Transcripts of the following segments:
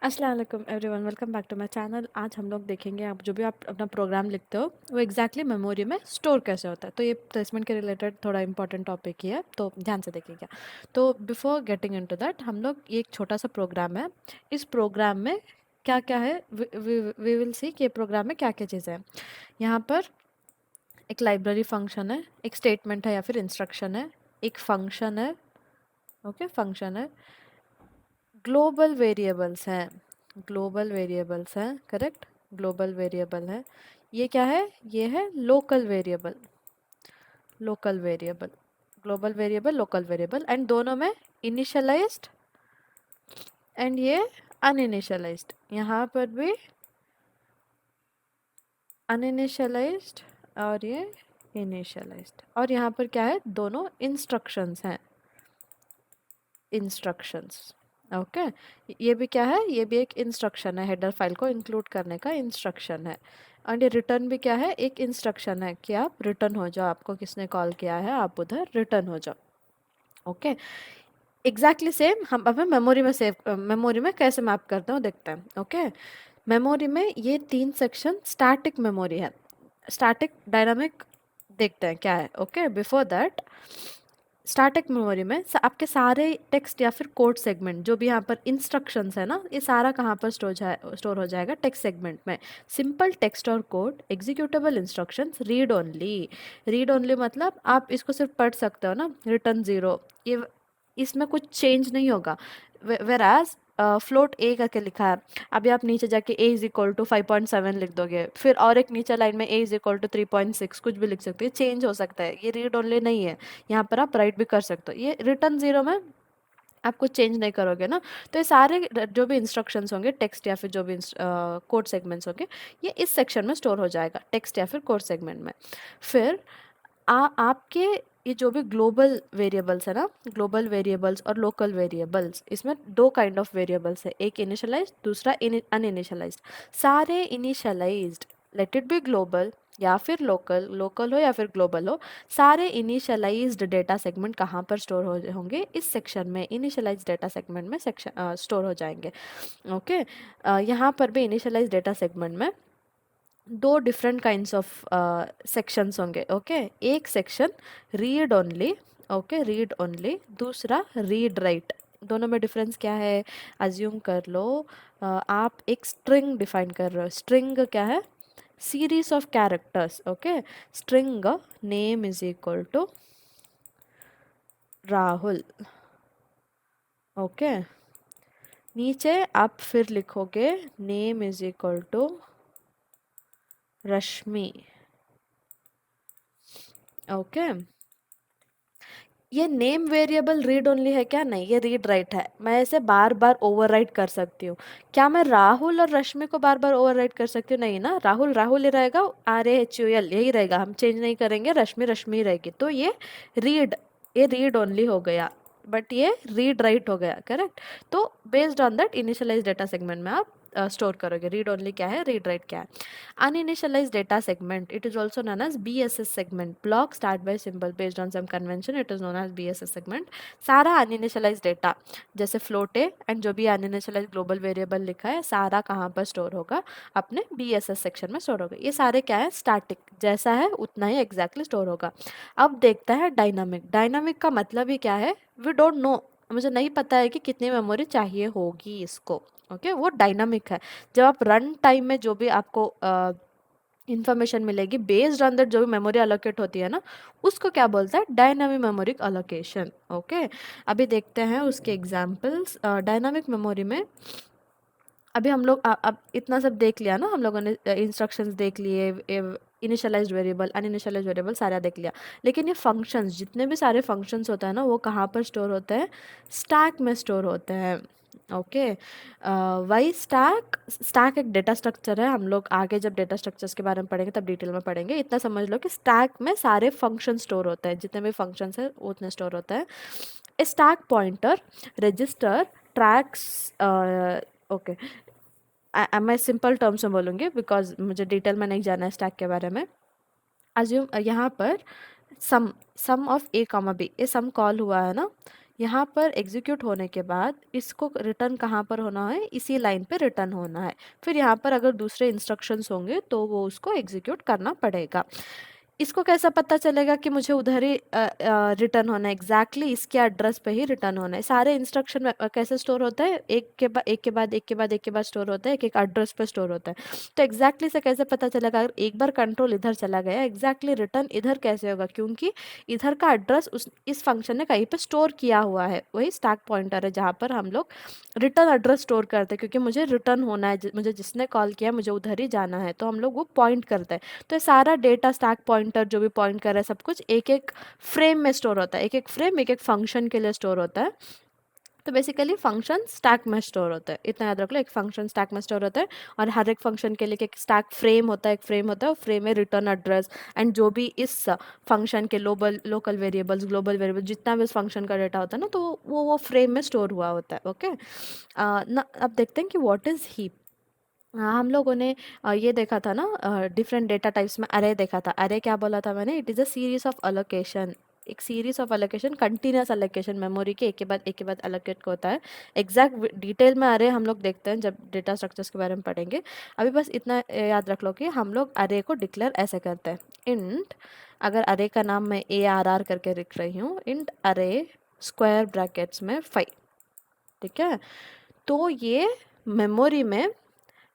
अस्सलाम वालेकुम everyone, welcome back to my channel. आज हम लोग देखेंगे आप जो भी आप अपना प्रोग्राम लिखते हो वो एग्जैक्टली मेमोरी में स्टोर कैसे होता है। तो ये प्लेसमेंट के रिलेटेड थोड़ा इंपॉर्टेंट टॉपिक ही है, तो ध्यान से देखिएगा। तो बिफोर गेटिंग इनटू दैट, हम लोग ये एक छोटा सा प्रोग्राम है। इस प्रोग्राम में क्या क्या है, वी विल सी कि प्रोग्राम में क्या क्या चीज़ें हैं। यहाँ पर एक लाइब्रेरी फंक्शन है, एक स्टेटमेंट है या फिर इंस्ट्रक्शन है, एक फंक्शन है। ओके, फंक्शन है। ग्लोबल वेरिएबल्स हैं, ग्लोबल वेरिएबल्स हैं, करेक्ट। ग्लोबल वेरिएबल है। ये क्या है? ये है local variable, local variable. Global variable, local variable, and दोनों में इनिशियलाइज्ड एंड ये अनइनिशियलाइज्ड। यहाँ पर भी अनइनिशियलाइज्ड और ये इनिशियलाइज्ड। और यहाँ पर क्या है? दोनों इंस्ट्रक्शंस हैं, इंस्ट्रक्शंस। ओके, ये भी क्या है? ये भी एक इंस्ट्रक्शन है, हेडर फाइल को इंक्लूड करने का इंस्ट्रक्शन है। एंड ये रिटर्न भी क्या है? एक इंस्ट्रक्शन है कि आप रिटर्न हो जाओ, आपको किसने कॉल किया है आप उधर रिटर्न हो जाओ। ओके, एग्जैक्टली सेम हम अब मेमोरी में सेव, मेमोरी में कैसे मैप करते हो देखते हैं। ओके, मेमोरी में ये 3 सेक्शन स्टैटिक मेमोरी है। स्टैटिक डायनामिक देखते हैं क्या है। Okay, before that static memory में आपके सारे टेक्स्ट या फिर कोड सेगमेंट जो भी यहाँ पर इंस्ट्रक्शंस है ना, ये सारा कहाँ पर स्टोर हो जाएगा? टेक्स्ट सेगमेंट में। सिंपल टेक्स्ट और code, executable instructions, read only. Read only मतलब आप इसको सिर्फ पढ़ सकते हो ना, रिटर्न 0, ये इसमें कुछ चेंज नहीं होगा। वेराज फ्लोट ए करके लिखा है, अभी आप नीचे जाके a इज इक्वल टू 5.7 लिख दोगे, फिर और एक नीचे लाइन में a इज इक्वल टू 3.6, कुछ भी लिख सकते हो, चेंज हो सकता है। ये रीड ओनली नहीं है, यहाँ पर आप राइट भी कर सकते हो। ये रिटर्न 0 में आप कुछ चेंज नहीं करोगे ना। तो ये सारे जो भी इंस्ट्रक्शंस होंगे, टेक्स्ट या फिर जो भी कोड सेगमेंट्स होंगे, ये इस सेक्शन में स्टोर हो जाएगा, टेक्स्ट या फिर कोड सेगमेंट में। फिर आपके ये जो भी ग्लोबल वेरिएबल्स है ना, ग्लोबल वेरिएबल्स और लोकल वेरिएबल्स, इसमें 2 काइंड ऑफ वेरिएबल्स है, एक इनिशियलाइज्ड, दूसरा अनइनिशियलाइज्ड। सारे initialised, let it be global या फिर लोकल, लोकल हो या फिर ग्लोबल हो, सारे इनिशियलाइज्ड डेटा सेगमेंट कहाँ पर स्टोर होंगे? इस सेक्शन में, इनिशियलाइज्ड डेटा सेगमेंट में सेक्शन स्टोर हो जाएंगे। ओके, यहाँ पर भी इनिशियलाइज्ड डेटा सेगमेंट में 2 डिफरेंट काइंड्स ऑफ सेक्शंस होंगे। ओके, एक section read only, okay, read only, दूसरा रीड राइट। दोनों में डिफरेंस क्या है? अज्यूम कर लो आप एक स्ट्रिंग डिफाइन कर रहे हो। स्ट्रिंग क्या है? Series of characters. Okay, string name is equal to Rahul. Okay, नीचे आप फिर लिखोगे name is equal to Rashmi. Okay, ये नेम वेरिएबल रीड ओनली है क्या? नहीं, ये रीड राइट है। मैं इसे बार बार ओवरराइट कर सकती हूँ। क्या मैं राहुल और रश्मि को बार बार ओवरराइट कर सकती हूँ? नहीं ना, राहुल राहुल ही रहेगा, RAHUL यही रहेगा, हम चेंज नहीं करेंगे, रश्मि रश्मि रहेगी। तो ये रीड ओनली हो गया, बट ये रीड राइट हो गया, करेक्ट। तो based on that initialise data segment में आप स्टोर करोगे। रीड ओनली क्या है, रीड राइट क्या है। Uninitialized data segment, it is also known as BSS segment. Block start by symbol based on some convention, it is known as BSS segment. सारा uninitialized data जैसे float है and जो भी uninitialized global variable लिखा है, सारा कहाँ पर स्टोर होगा? अपने BSS सेक्शन में स्टोर होगा। ये सारे क्या है? स्टैटिक, जैसा है उतना ही एग्जैक्टली स्टोर होगा। अब देखता है डायनामिक। डायनामिक का मतलब ही क्या है? वी डोंट नो, मुझे नहीं पता है कि कितनी मेमोरी चाहिए होगी इसको। ओके, वो डायनामिक है। जब आप रन टाइम में जो भी आपको इंफॉर्मेशन मिलेगी बेस्ड ऑन दैट, जो भी मेमोरी अलोकेट होती है ना, उसको क्या बोलता है? Dynamic memory allocation. ओके, अभी देखते हैं उसके एग्जांपल्स। डायनामिक मेमोरी में अभी हम लोग अब इतना सब देख लिया ना हम लोगों ने, इंस्ट्रक्शंस देख लिए, इनिशियलाइज्ड वेरिएबल, अनइनिशियलाइज्ड वेरिएबल सारा देख लिया। लेकिन ये फंक्शंस, जितने भी सारे फंक्शंस होते हैं ना, वो कहाँ पर स्टोर होते हैं? स्टैक में स्टोर होते हैं। Okay, why stack? स्टैक एक डेटा स्ट्रक्चर है। हम लोग आगे जब डेटा स्ट्रक्चर्स के बारे में पढ़ेंगे तब डिटेल में पढ़ेंगे। इतना समझ लो कि स्टैक में सारे फंक्शन स्टोर होते हैं, जितने भी फंक्शंस हैं उतने स्टोर होते हैं। Stack pointer, register, tracks. Okay, मैं सिंपल टर्म्स में बोलूँगी बिकॉज मुझे डिटेल में नहीं जाना है स्टैक के बारे में। अज्यूम यहाँ पर सम ऑफ A, B, ये सम कॉल हुआ है ना, यहाँ पर एग्जीक्यूट होने के बाद इसको रिटर्न कहाँ पर होना है, इसी लाइन पे रिटर्न होना है। फिर यहाँ पर अगर दूसरे इंस्ट्रक्शंस होंगे तो वो उसको एग्जीक्यूट करना पड़ेगा। इसको कैसा पता चलेगा कि मुझे उधर ही रिटर्न होना है, एग्जैक्टली इसके एड्रेस पे ही रिटर्न होना है। सारे इंस्ट्रक्शन कैसे स्टोर होता है, एक के बाद एक के बाद एक के बाद एक के बाद स्टोर होता है, एक एक एड्रेस पे स्टोर होता है। तो एग्जैक्टली से कैसे पता चलेगा, अगर एक बार कंट्रोल इधर चला गया, एग्जैक्टली रिटर्न इधर कैसे होगा, क्योंकि इधर का एड्रेस उस इस फंक्शन ने कहीं पे स्टोर किया हुआ है, वही स्टैक पॉइंटर है जहाँ पर हम लोग रिटर्न एड्रेस स्टोर करते हैं, क्योंकि मुझे रिटर्न होना है, मुझे जिसने कॉल किया मुझे उधर ही जाना है, तो हम लोग वो पॉइंट करते हैं। तो ये सारा डेटा स्टैक पॉइंटर जो भी पॉइंट कर रहा है सब कुछ एक एक फ्रेम में स्टोर होता है, एक एक फ्रेम एक एक फंक्शन के लिए स्टोर होता है। तो बेसिकली फंक्शन स्टैक में स्टोर होता है, इतना याद रख लो, एक फंक्शन स्टैक में स्टोर होता है और हर एक फंक्शन के लिए एक स्टैक फ्रेम होता है, एक फ्रेम होता है, और फ्रेम में रिटर्न एड्रेस एंड जो भी इस फंक्शन के लोकल वेरिएबल्स ग्लोबल वेरिएबल जितना भी उस फंक्शन का डेटा होता है ना, तो वो फ्रेम में स्टोर हुआ होता है। ओके, ना अब देखते हैं कि व्हाट इज हीप। हाँ, हम लोगों ने ये देखा था ना, डिफरेंट डेटा टाइप्स में अरे देखा था। अरे क्या बोला था मैंने, it is a series of allocation, एक series of allocation, continuous allocation, memory के एक के बाद अलोकेट होता है। एग्जैक्ट डिटेल में अरे हम लोग देखते हैं जब डेटा स्ट्रक्चर्स के बारे में पढ़ेंगे। अभी बस इतना याद रख लो कि हम लोग अरे को डिक्लेयर ऐसे करते हैं, इंट, अगर अरे का नाम मैं ARR करके लिख रही हूँ, इंट अरे स्क्वायर ब्रैकेट्स में 5, ठीक है। तो ये मेमोरी में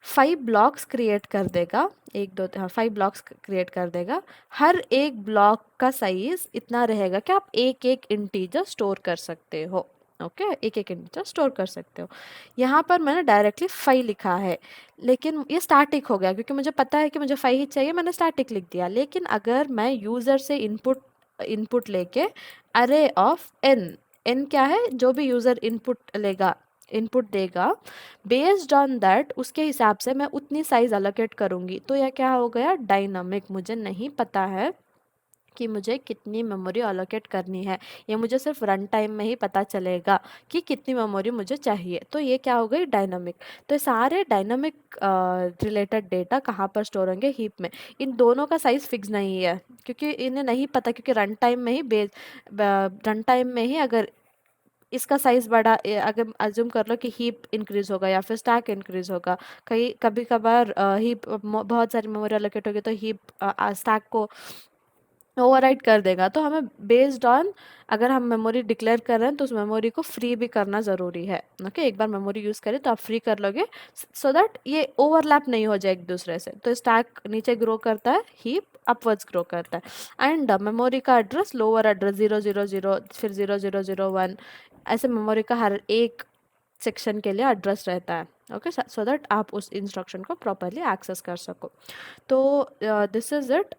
5 ब्लॉक्स क्रिएट कर देगा, एक दो, हाँ 5 ब्लॉक्स क्रिएट कर देगा। हर एक ब्लॉक का साइज इतना रहेगा कि आप एक एक इंटीजर स्टोर कर सकते हो। ओके, एक एक इंटीजर स्टोर कर सकते हो। यहाँ पर मैंने डायरेक्टली 5 लिखा है, लेकिन ये स्टैटिक हो गया क्योंकि मुझे पता है कि मुझे 5 ही चाहिए, मैंने स्टैटिक लिख दिया। लेकिन अगर मैं यूज़र से इनपुट इनपुट लेके अरे ऑफ एन, एन क्या है, जो भी यूज़र इनपुट लेगा, इनपुट देगा, बेस्ड ऑन दैट उसके हिसाब से मैं उतनी साइज अलोकेट करूँगी। तो यह क्या हो गया, डायनामिक। मुझे नहीं पता है कि मुझे कितनी मेमोरी अलोकेट करनी है, ये मुझे सिर्फ रन टाइम में ही पता चलेगा कि कितनी मेमोरी मुझे चाहिए। तो ये क्या हो गई, डायनामिक। तो ये सारे डायनामिक रिलेटेड डेटा कहाँ पर स्टोर होंगे, हीप में। इन दोनों का साइज फिक्स नहीं है क्योंकि इन्हें नहीं पता, क्योंकि रन टाइम में ही अगर इसका साइज बढ़ा, अगर अज्यूम कर लो कि हीप इंक्रीज होगा या फिर स्टैक इंक्रीज होगा, कहीं कभी कभार हीप बहुत सारी मेमोरी एलोकेट होगी तो हीप स्टैक को ओवरराइड कर देगा। तो हमें बेस्ड ऑन, अगर हम मेमोरी डिक्लेयर कर रहे हैं तो उस मेमोरी को फ्री भी करना ज़रूरी है। ओके, एक बार मेमोरी यूज़ करें तो आप फ्री कर लोगे, सो दैट ये ओवरलैप नहीं हो जाए एक दूसरे से। तो स्टैक नीचे ग्रो करता है, हीप अपवर्ड्स ग्रो करता है, एंड मेमोरी का एड्रेस लोअर एड्रेस 000, फिर 0001, ऐसे मेमोरी का हर एक सेक्शन के लिए एड्रेस रहता है। ओके, सो दैट आप उस इंस्ट्रक्शन को प्रॉपरली एक्सेस कर सको। तो दिस इज़ इट।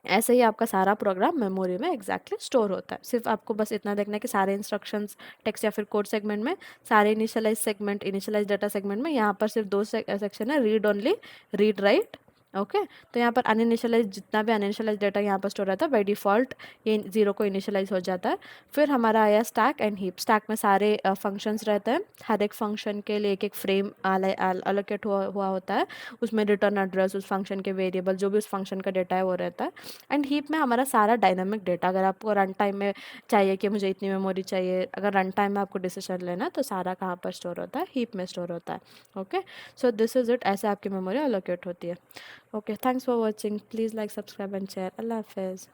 ऐसे ही आपका सारा प्रोग्राम मेमोरी में एग्जैक्टली स्टोर होता है। सिर्फ आपको बस इतना देखना है कि सारे इंस्ट्रक्शंस टेक्स्ट या फिर कोड सेगमेंट में, सारे initialise segment, initialise data segment में, यहाँ पर सिर्फ दो सेक्शन है, read only, read write. Okay, तो यहाँ पर अनइनिशियलाइज, जितना भी अनइनिशियलाइज डाटा यहाँ पर स्टोर रहता है बाई डिफ़ॉल्ट ये 0 को इनिशियलाइज हो जाता है। फिर हमारा आया स्टैक एंड हीप। स्टैक में सारे फंक्शंस रहते हैं, हर एक फंक्शन के लिए एक एक फ्रेम अलोकेट हुआ होता है, उसमें रिटर्न एड्रेस, उस फंक्शन के वेरिएबल, जो भी उस फंक्शन का डेटा है वो रहता है। एंड हीप में हमारा सारा डायनामिक डेटा, अगर आपको रन टाइम में चाहिए कि मुझे इतनी मेमोरी चाहिए, अगर रन टाइम में आपको डिसीजन लेना है तो सारा कहाँ पर स्टोर होता है, हीप में स्टोर होता है। Okay, so this is it, ऐसे आपकी मेमोरी अलोकेट होती है। Okay, thanks for watching, please like, subscribe and share. Allah हाफिज़।